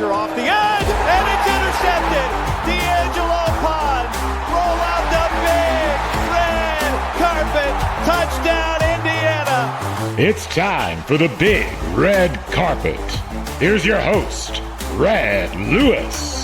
pressure off the edge, and it's intercepted. D'Angelo Pons roll out the big red carpet. Touchdown, Indiana. It's time for the big red carpet. Here's your host, Red Lewis.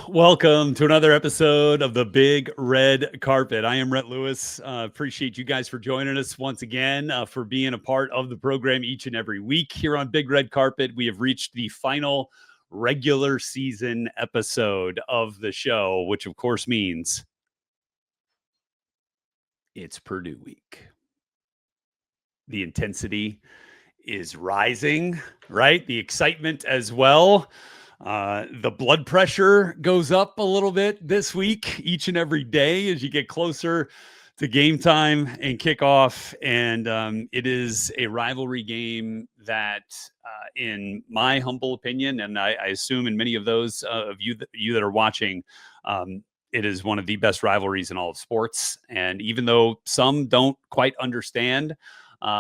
Welcome to another episode of the Big Red Carpet. I am Rhett Lewis. Appreciate you guys for joining us once again, for being a part of the program each and every week here on Big Red Carpet. We have reached the final regular season episode of the show, which of course means it's Purdue week. The intensity is rising, right? The excitement as well. The blood pressure goes up a little bit this week, each and every day as you get closer to game time and kickoff. And it is a rivalry game that, in my humble opinion, and I assume in many of those of you that are watching, it is one of the best rivalries in all of sports. And even though some don't quite understand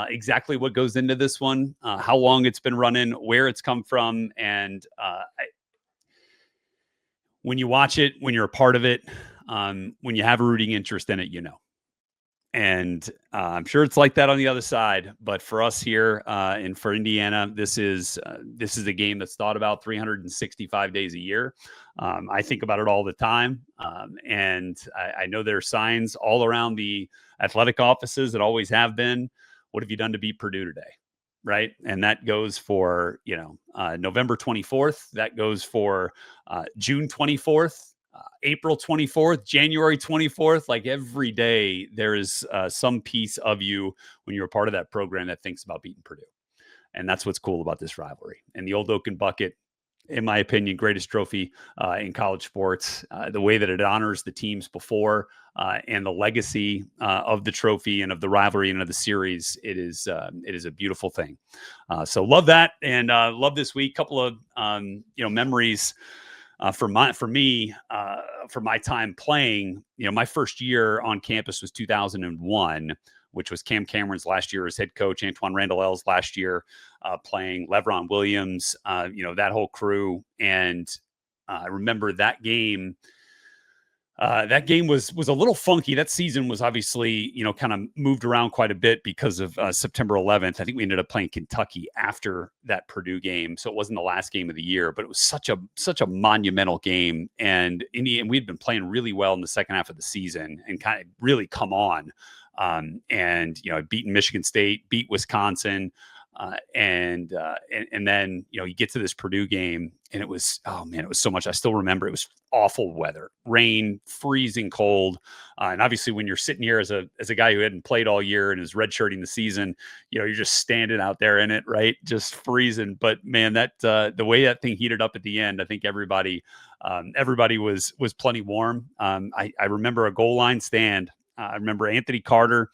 exactly what goes into this one, how long it's been running, where it's come from. And when you watch it, when you're a part of it, when you have a rooting interest in it, you know. And I'm sure it's like that on the other side. But for us here and for Indiana, this is a game that's thought about 365 days a year. I think about it all the time. And I know there are signs all around the athletic offices that always have been. What have you done to beat Purdue today? Right. And that goes for, November 24th. That goes for June 24th, April 24th, January 24th. Like every day there is some piece of you when you're a part of that program that thinks about beating Purdue. And that's what's cool about this rivalry. And the Old Oaken Bucket, in my opinion, greatest trophy in college sports. The way that it honors the teams before and the legacy of the trophy and of the rivalry and of the series, it is a beautiful thing. So love that, and love this week. Couple of memories for my time playing. My first year on campus was 2001. Which was Cam Cameron's last year as head coach, Antoine Randall's last year playing, Levron Williams, that whole crew. And I remember that game. That game was a little funky. That season was obviously, kind of moved around quite a bit because of September 11th. I think we ended up playing Kentucky after that Purdue game. So it wasn't the last game of the year, but it was such a monumental game. And we'd been playing really well in the second half of the season and kind of really come on. Beaten Michigan State, beat Wisconsin, and then you get to this Purdue game, and it was so much. I still remember it was awful weather, rain, freezing cold, and obviously when you're sitting here as a guy who hadn't played all year and is redshirting the season, you're just standing out there in it, right, just freezing. But man, that the way that thing heated up at the end, I think everybody was plenty warm. I remember a goal line stand. I remember Anthony Carter,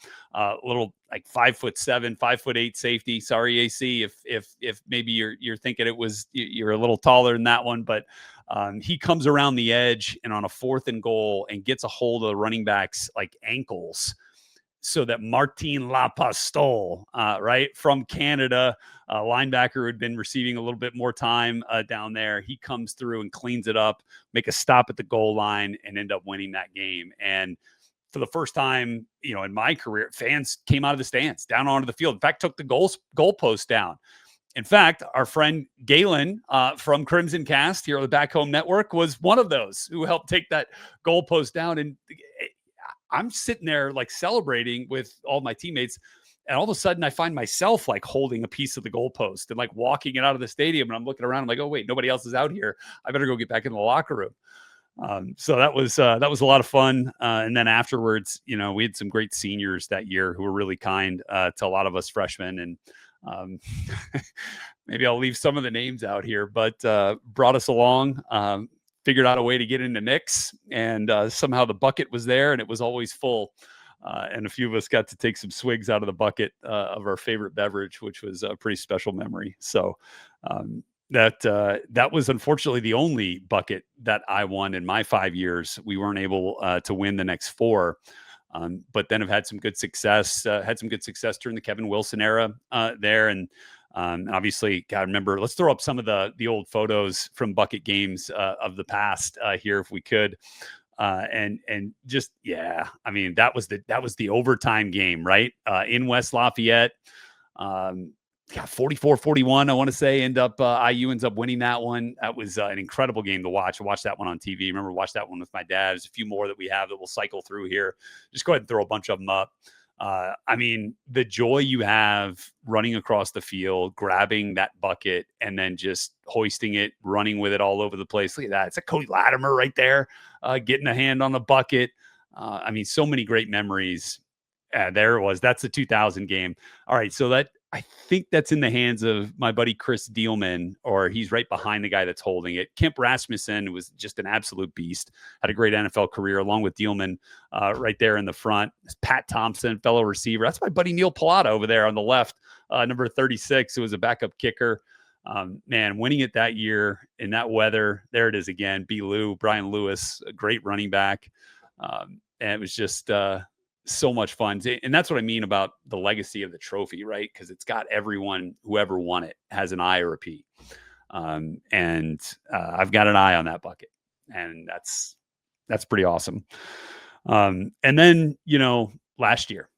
little like 5'7", 5'8" safety. Sorry, AC, if maybe you're thinking you're a little taller than that one, but he comes around the edge and on a 4th and goal and gets a hold of the running back's like ankles, so that Martin Lapastole, right from Canada, linebacker who had been receiving a little bit more time down there, he comes through and cleans it up, make a stop at the goal line, and end up winning that game. And for the first time, in my career, fans came out of the stands, down onto the field. In fact, took the goalpost down. In fact, our friend Galen from Crimson Cast here on the Back Home Network was one of those who helped take that goalpost down. And I'm sitting there like celebrating with all my teammates. And all of a sudden I find myself like holding a piece of the goalpost and like walking it out of the stadium. And I'm looking around. I'm like, oh, wait, nobody else is out here. I better go get back in the locker room. So that was a lot of fun. And then afterwards, we had some great seniors that year who were really kind to a lot of us freshmen. And maybe I'll leave some of the names out here, but brought us along, figured out a way to get into Nick's, and somehow the bucket was there and it was always full. And a few of us got to take some swigs out of the bucket of our favorite beverage, which was a pretty special memory. So that was unfortunately the only bucket that I won in my 5 years. We weren't able to win the next 4, but then have had some good success. Had some good success during the Kevin Wilson era there, and And obviously, gotta remember, let's throw up some of the old photos from bucket games of the past here, if we could. And just, yeah, I mean, that was the overtime game, right? In West Lafayette. 44-41, I want to say, IU ends up winning that one. That was an incredible game to watch. I watched that one on TV. Remember, watch that one with my dad. There's a few more that we have that we'll cycle through here. Just go ahead and throw a bunch of them up. I mean, the joy you have running across the field, grabbing that bucket, and then just hoisting it, running with it all over the place. Look at that. It's a Cody Latimer right there, getting a hand on the bucket. I mean, so many great memories. There it was. That's the 2000 game. All right. So I think that's in the hands of my buddy Chris Dielman, or he's right behind the guy that's holding it. Kemp Rasmussen was just an absolute beast, had a great NFL career along with Dielman right there in the front. Pat Thompson, fellow receiver. That's my buddy Neil Pallotta over there on the left, number 36, who was a backup kicker. Man, winning it that year in that weather. There it is again. B. Lou, Brian Lewis, a great running back. And it was just so much fun. And that's what I mean about the legacy of the trophy, right? Because it's got everyone, whoever won it, has an I or a P. And I've got an eye on that bucket. And that's pretty awesome. And then, last year,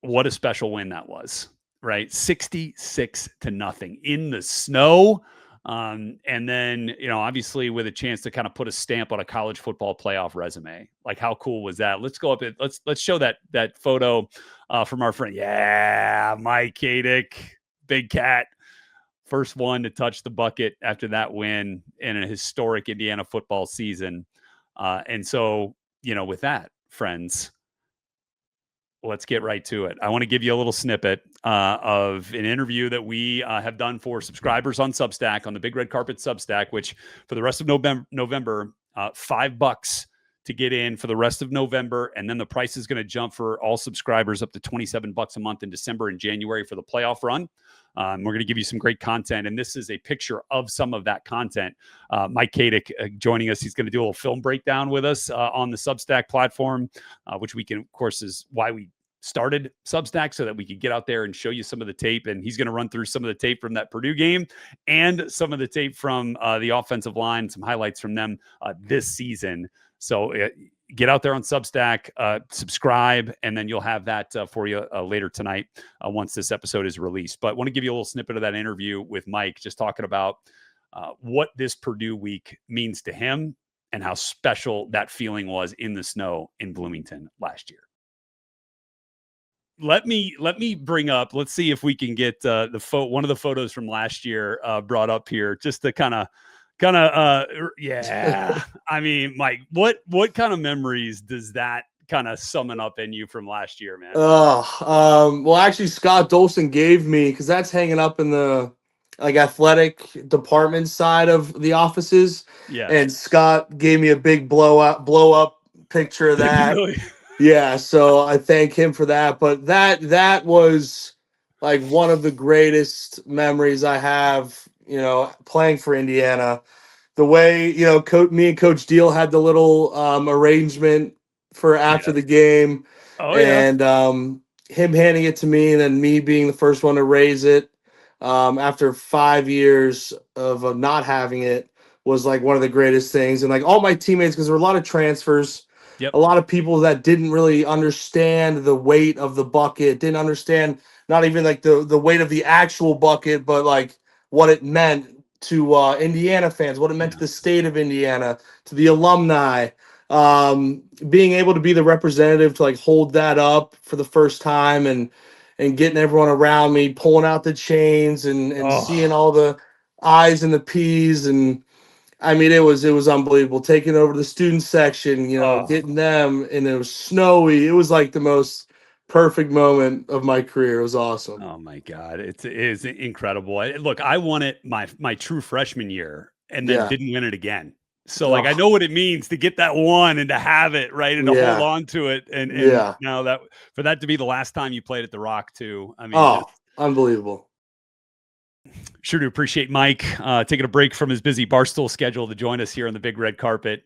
what a special win that was, right? 66-0 in the snow. And then, obviously with a chance to kind of put a stamp on a college football playoff resume. Like, how cool was that? Let's go up and let's show that photo from our friend. Yeah, Mike Katic, Big Cat. First one to touch the bucket after that win in a historic Indiana football season. And so, with that, friends, let's get right to it. I want to give you a little snippet of an interview that we have done for subscribers on Substack, on the Big Red Carpet Substack, which for the rest of November, $5 to get in for the rest of November. And then the price is going to jump for all subscribers up to $27 a month in December and January for the playoff run. We're going to give you some great content. And this is a picture of some of that content. Mike Katic joining us. He's going to do a little film breakdown with us on the Substack platform, which we can, of course, is why we started Substack, so that we could get out there and show you some of the tape. And he's going to run through some of the tape from that Purdue game and some of the tape from the offensive line, some highlights from them this season. So get out there on Substack, subscribe, and then you'll have that for you later tonight once this episode is released. But I want to give you a little snippet of that interview with Mike, just talking about what this Purdue week means to him and how special that feeling was in the snow in Bloomington last year. Let me bring up, let's see if we can get one of the photos from last year brought up here, just to kind of yeah. I mean, Mike, what kind of memories does that kind of summon up in you from last year, man? Well, actually, Scott Dolson gave me, because that's hanging up in the athletic department side of the offices. Yeah. And Scott gave me a big blow up picture of that. Really? Yeah, so I thank him for that. But that was like one of the greatest memories I have, playing for Indiana. The way, me and Coach Deal had the little arrangement for after the game. Oh, yeah. And him handing it to me and then me being the first one to raise it after 5 years of not having it was like one of the greatest things. And like all my teammates, because there were a lot of transfers. Yep. A lot of people that didn't really understand the weight of the bucket, didn't understand not even like the weight of the actual bucket, but like what it meant to Indiana fans, what it meant to the state of Indiana, to the alumni. Being able to be the representative to like hold that up for the first time and getting everyone around me, pulling out the chains and seeing all the I's and the P's. And I mean, it was unbelievable. Taking over the student section, getting them, and it was snowy. It was like the most perfect moment of my career. It was awesome. Oh my God. It is incredible. Look, I won it my true freshman year and then didn't win it again. So like, I know what it means to get that one and to have it, right. And to hold on to it. And now that for that to be the last time you played at the Rock too. I mean, unbelievable. Sure do appreciate Mike taking a break from his busy Barstool schedule to join us here on the Big Red Carpet.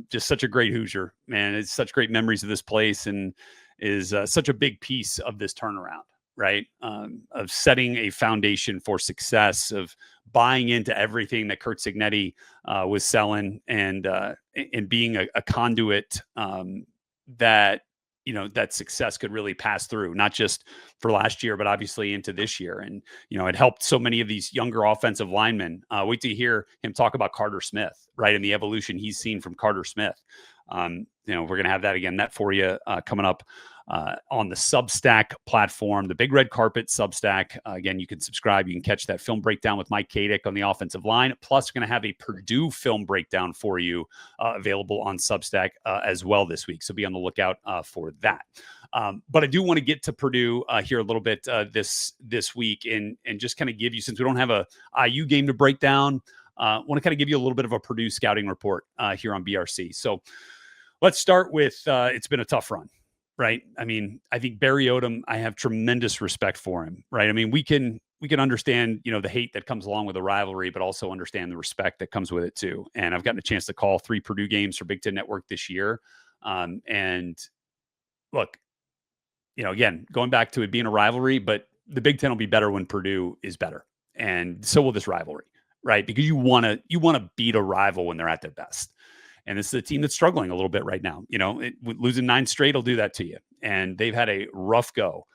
Just such a great Hoosier, man. It's such great memories of this place and is such a big piece of this turnaround, right? Of setting a foundation for success, of buying into everything that Curt Cignetti was selling, and being a conduit that that success could really pass through, not just for last year, but obviously into this year. And it helped so many of these younger offensive linemen. Wait to hear him talk about Carter Smith, right, and the evolution he's seen from Carter Smith. We're going to have that again, that for you coming up on the Substack platform, the Big Red Carpet Substack. Again, you can subscribe. You can catch that film breakdown with Mike Katic on the offensive line. Plus, we're going to have a Purdue film breakdown for you available on Substack as well this week. So be on the lookout for that. But I do want to get to Purdue here a little bit this week, and just kind of give you, since we don't have a IU game to break down, want to kind of give you a little bit of a Purdue scouting report here on BRC. So let's start with it's been a tough run. Right. I mean, I think Barry Odom, I have tremendous respect for him. Right. I mean, we can understand, the hate that comes along with the rivalry, but also understand the respect that comes with it too. And I've gotten a chance to call 3 Purdue games for Big Ten Network this year. And look, again, going back to it being a rivalry, but the Big Ten will be better when Purdue is better. And so will this rivalry. Right. Because you want to beat a rival when they're at their best. And this is a team that's struggling a little bit right now. Losing 9 straight will do that to you. And they've had a rough go.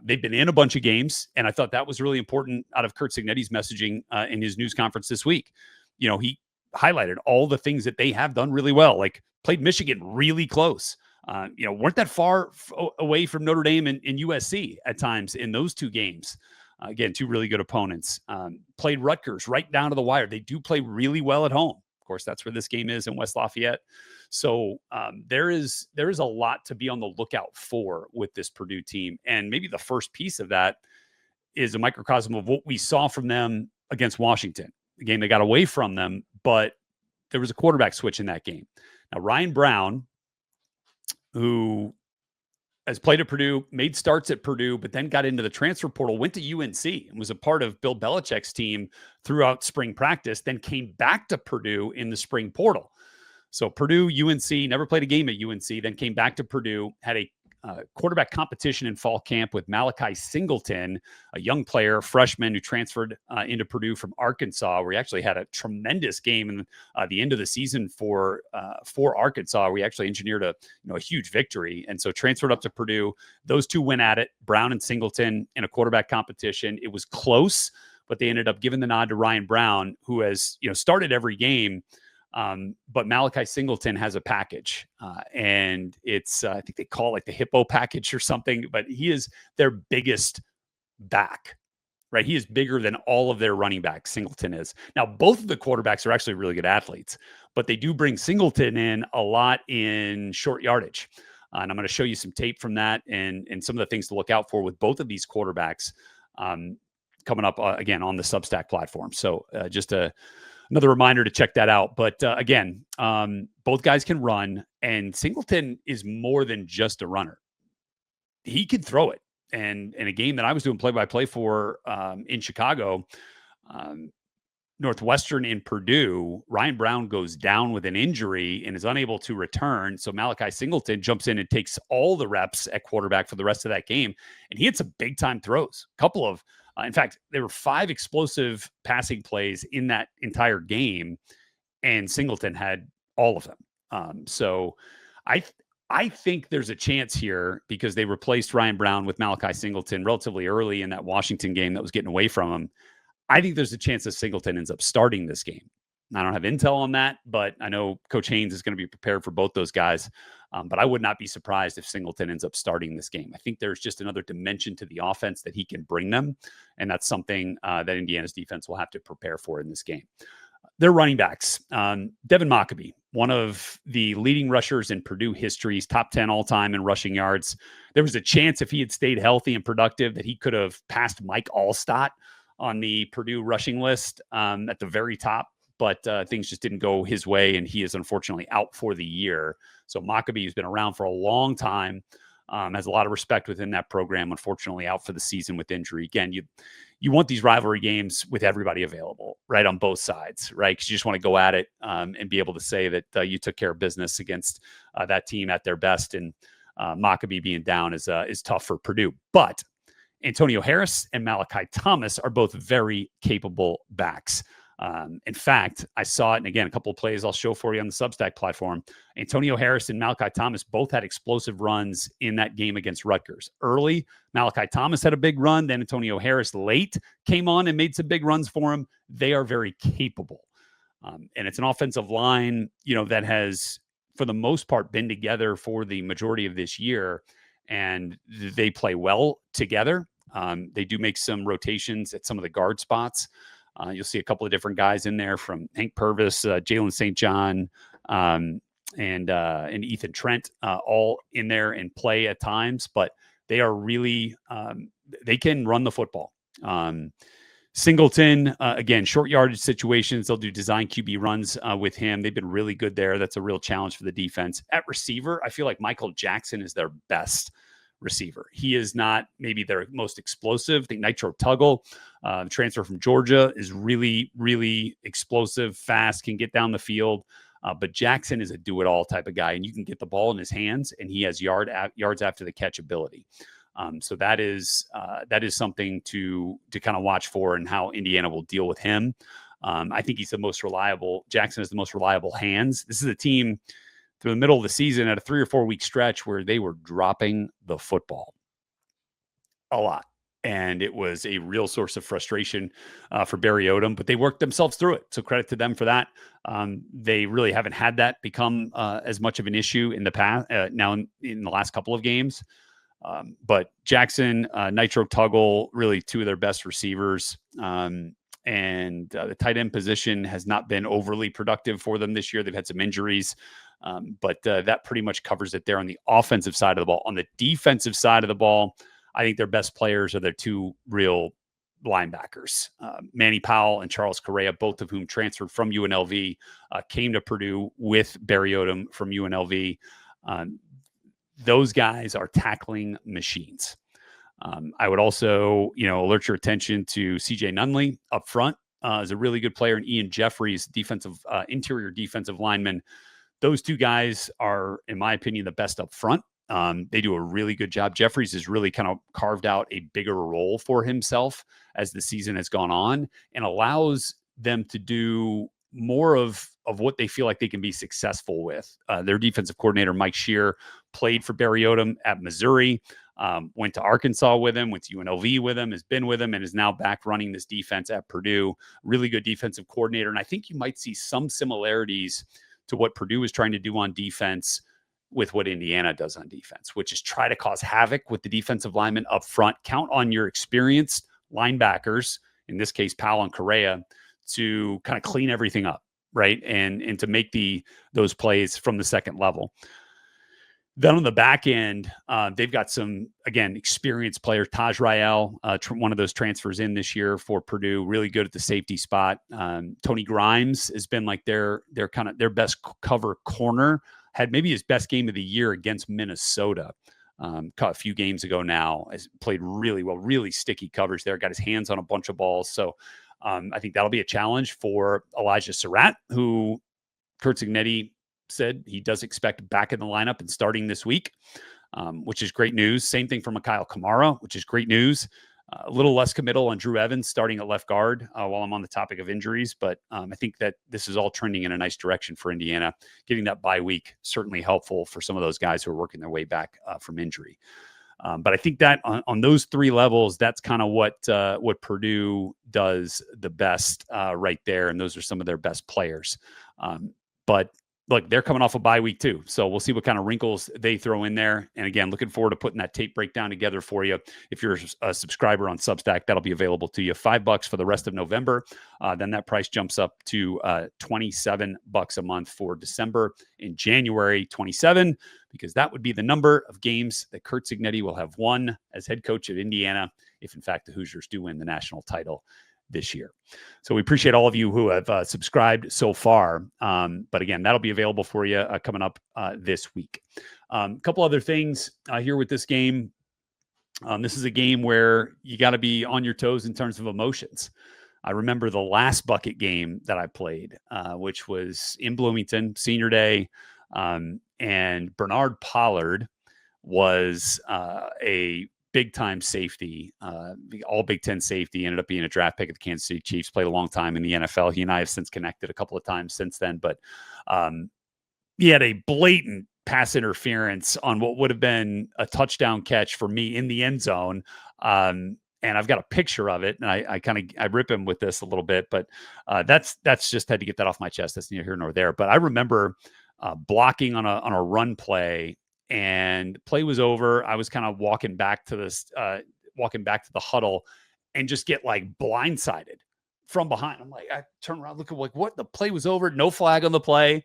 They've been in a bunch of games, and I thought that was really important out of Curt Cignetti's messaging in his news conference this week. He highlighted all the things that they have done really well, like played Michigan really close. Weren't that far away from Notre Dame and USC at times in those 2 games. Again, 2 really good opponents. Played Rutgers right down to the wire. They do play really well at home. Of course, that's where this game is in West Lafayette. So there is a lot to be on the lookout for with this Purdue team. And maybe the first piece of that is a microcosm of what we saw from them against Washington, the game that got away from them, but there was a quarterback switch in that game. Now, Ryan Browne, who has played at Purdue, made starts at Purdue, but then got into the transfer portal, went to UNC and was a part of Bill Belichick's team throughout spring practice, then came back to Purdue in the spring portal. So Purdue, UNC, never played a game at UNC, then came back to Purdue, had a quarterback competition in fall camp with Malachi Singleton, a young player, freshman who transferred into Purdue from Arkansas, where he actually had a tremendous game in the end of the season for Arkansas. We actually engineered a huge victory, and so transferred up to Purdue. Those 2 went at it, Browne and Singleton, in a quarterback competition. It was close, but they ended up giving the nod to Ryan Browne, who has started every game. But Malachi Singleton has a package, and it's, I think they call it like the hippo package or something, but he is their biggest back, right? He is bigger than all of their running backs. Singleton is. Now, both of the quarterbacks are actually really good athletes, but they do bring Singleton in a lot in short yardage. And I'm going to show you some tape from that and some of the things to look out for with both of these quarterbacks coming up again on the Substack platform. So just another reminder to check that out. But again, both guys can run, and Singleton is more than just a runner. He can throw it. And in a game that I was doing play-by-play for in Chicago, Northwestern in Purdue, Ryan Browne goes down with an injury and is unable to return. So Malachi Singleton jumps in and takes all the reps at quarterback for the rest of that game. And he had some big-time throws. A couple of in fact, there were 5 explosive passing plays in that entire game, and Singleton had all of them. So I think there's a chance here, because they replaced Ryan Browne with Malachi Singleton relatively early in that Washington game that was getting away from him. I think there's a chance that Singleton ends up starting this game. I don't have intel on that, but I know Coach Haynes is going to be prepared for both those guys. But I would not be surprised if Singleton ends up starting this game. I think there's just another dimension to the offense that he can bring them, and that's something that Indiana's defense will have to prepare for in this game. Their running backs, Devin Mockobee, one of the leading rushers in Purdue history's top 10 all-time in rushing yards. There was a chance, if he had stayed healthy and productive, that he could have passed Mike Allstott on the Purdue rushing list at the very top. But things just didn't go his way, and he is unfortunately out for the year. So Mockobee, who's been around for a long time, has a lot of respect within that program, unfortunately out for the season with injury. Again, you want these rivalry games with everybody available, right, on both sides, right? Because you just want to go at it and be able to say that you took care of business against that team at their best. And Mockobee being down is tough for Purdue. But Antonio Harris and Malachi Thomas are both very capable backs. In fact, I saw it, and again, a couple of plays I'll show for you on the Substack platform. Antonio Harris and Malachi Thomas both had explosive runs in that game against Rutgers. Early, Malachi Thomas had a big run. Then Antonio Harris late came on and made some big runs for him. They are very capable. And it's an offensive line, that has, for the most part, been together for the majority of this year, and they play well together. They do make some rotations at some of the guard spots. You'll see a couple of different guys in there, from Hank Purvis, Jalen St. John, and Ethan Trent, all in there and play at times, but they are really, they can run the football. Singleton, again, short yardage situations. They'll do design QB runs with him. They've been really good there. That's a real challenge for the defense. At receiver, I feel like Michael Jackson is their best receiver. He is not maybe their most explosive. I think Nitro Tuggle, transfer from Georgia, is really, really explosive, fast, can get down the field. But Jackson is a do-it-all type of guy, and you can get the ball in his hands, and he has yards after the catch ability. So that is something to kind of watch for, and how Indiana will deal with him. I think he's the most reliable. Jackson is the most reliable hands. This is a team through the middle of the season at a 3 or 4 week stretch where they were dropping the football a lot. And it was a real source of frustration for Barry Odom, but they worked themselves through it. So credit to them for that. They really haven't had that become as much of an issue in the past, now in the last couple of games. But Jackson, Nitro Tuggle, really two of their best receivers. And the tight end position has not been overly productive for them this year. They've had some injuries, but that pretty much covers it there on the offensive side of the ball. On the defensive side of the ball, I think their best players are their two real linebackers, Manny Powell and Charles Correia, both of whom transferred from UNLV, came to Purdue with Barry Odom from UNLV. Those guys are tackling machines. I would also, alert your attention to CJ Nunley up front, is a really good player, and Ian Jeffries, interior defensive lineman. Those two guys are, in my opinion, the best up front. They do a really good job. Jeffries has really kind of carved out a bigger role for himself as the season has gone on, and allows them to do more of what they feel like they can be successful with. Their defensive coordinator, Mike Shear, played for Barry Odom at Missouri, went to Arkansas with him, went to UNLV with him, has been with him, and is now back running this defense at Purdue. Really good defensive coordinator. And I think you might see some similarities to what Purdue is trying to do on defense with what Indiana does on defense, which is try to cause havoc with the defensive linemen up front. Count on your experienced linebackers, in this case, Powell and Correia, to kind of clean everything up, right? And to make those plays from the second level. Then on the back end, they've got some, again, experienced players. Taj Riale, one of those transfers in this year for Purdue, really good at the safety spot. Tony Grimes has been like their best cover corner. Had maybe his best game of the year against Minnesota a few games ago now. Has played really well, really sticky coverage there. Got his hands on a bunch of balls. So I think that'll be a challenge for Elijah Sarratt, who Curt Cignetti said he does expect back in the lineup and starting this week, which is great news. Same thing for Mikhail Kamara, which is great news. A little less committal on Drew Evans starting at left guard while I'm on the topic of injuries. But I think that this is all trending in a nice direction for Indiana. Getting that bye week, certainly helpful for some of those guys who are working their way back from injury. But I think that on those three levels, that's kind of what Purdue does the best right there. And those are some of their best players. But look, they're coming off a bye week too. So we'll see what kind of wrinkles they throw in there. And again, looking forward to putting that tape breakdown together for you. If you're a subscriber on Substack, that'll be available to you. $5 for the rest of November. Then that price jumps up to $27 a month for December. In January, 27, because that would be the number of games that Curt Cignetti will have won as head coach of Indiana, if in fact the Hoosiers do win the national title this year. So we appreciate all of you who have subscribed so far. But again, that'll be available for you coming up this week. A couple other things here with this game. This is a game where you got to be on your toes in terms of emotions. I remember the last bucket game that I played, which was in Bloomington, senior day. And Bernard Pollard was a big time safety, all Big Ten safety, ended up being a draft pick of the Kansas City Chiefs, played a long time in the NFL. He and I have since connected a couple of times since then, but he had a blatant pass interference on what would have been a touchdown catch for me in the end zone. And I've got a picture of it, and I rip him with this a little bit, but that's just had to get that off my chest. That's neither here nor there. But I remember blocking on a run play, and play was over. I was kind of walking back to the huddle, and just get like blindsided from behind. I'm like, I turn around, look at like what, the play was over, no flag on the play.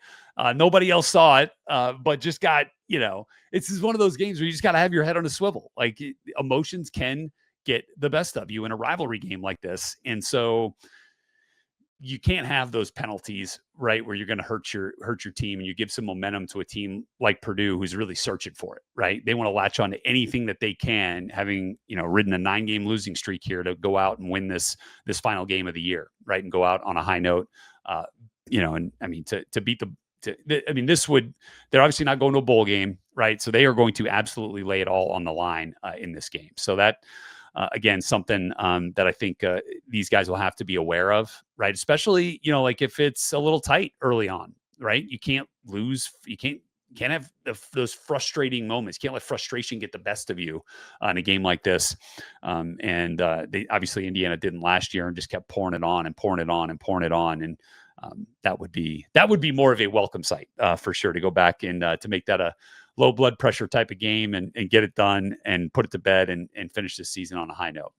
Nobody else saw it, but just got, it's just one of those games where you just got to have your head on a swivel. Like emotions can get the best of you in a rivalry game like this. And so you can't have those penalties, right, where you're going to hurt your team, and you give some momentum to a team like Purdue who's really searching for it, right? They want to latch on to anything that they can, having, ridden a 9-game losing streak here, to go out and win this final game of the year, right? And go out on a high note, and I mean, to beat they're obviously not going to a bowl game, right? So they are going to absolutely lay it all on the line in this game. So that, again, something that I think these guys will have to be aware of, right? Especially, like if it's a little tight early on, right? You can't lose. You can't have those frustrating moments. You can't let frustration get the best of you in a game like this. And they obviously, Indiana didn't last year and just kept pouring it on and pouring it on and pouring it on. And that would be more of a welcome sight for sure, to go back and to make that a low blood pressure type of game and get it done and put it to bed and finish this season on a high note.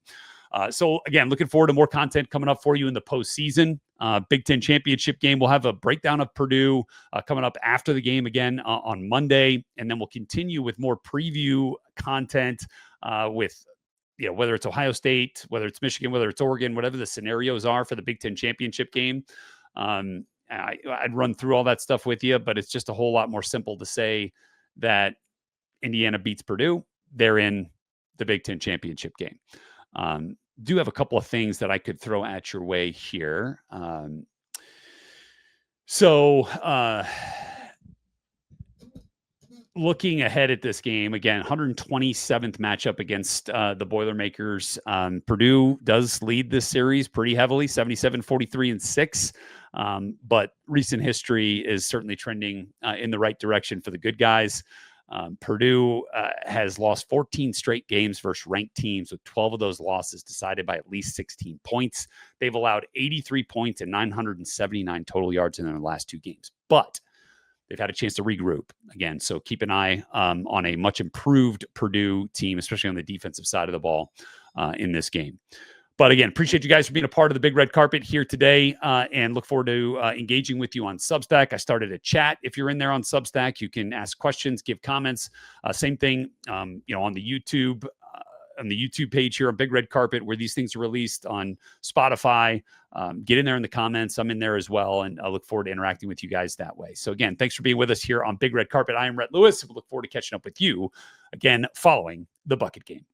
So again, looking forward to more content coming up for you in the postseason. Big Ten championship game. We'll have a breakdown of Purdue coming up after the game again on Monday. And then we'll continue with more preview content with, whether it's Ohio State, whether it's Michigan, whether it's Oregon, whatever the scenarios are for the Big Ten championship game. I'd run through all that stuff with you, but it's just a whole lot more simple to say that Indiana beats Purdue. They're in the Big Ten championship game. Do have a couple of things that I could throw at your way here. Looking ahead at this game, again, 127th matchup against the Boilermakers. Purdue does lead this series pretty heavily, 77-43-6. But recent history is certainly trending in the right direction for the good guys. Purdue has lost 14 straight games versus ranked teams, with 12 of those losses decided by at least 16 points. They've allowed 83 points and 979 total yards in their last 2 games. But they've had a chance to regroup again. So keep an eye on a much improved Purdue team, especially on the defensive side of the ball in this game. But again, appreciate you guys for being a part of the Big Red Carpet here today, and look forward to engaging with you on Substack. I started a chat. If you're in there on Substack, you can ask questions, give comments. Same thing, on the YouTube page here on Big Red Carpet, where these things are released on Spotify. Get in there in the comments. I'm in there as well, and I look forward to interacting with you guys that way. So again, thanks for being with us here on Big Red Carpet. I am Rhett Lewis. We look forward to catching up with you again following the Bucket Game.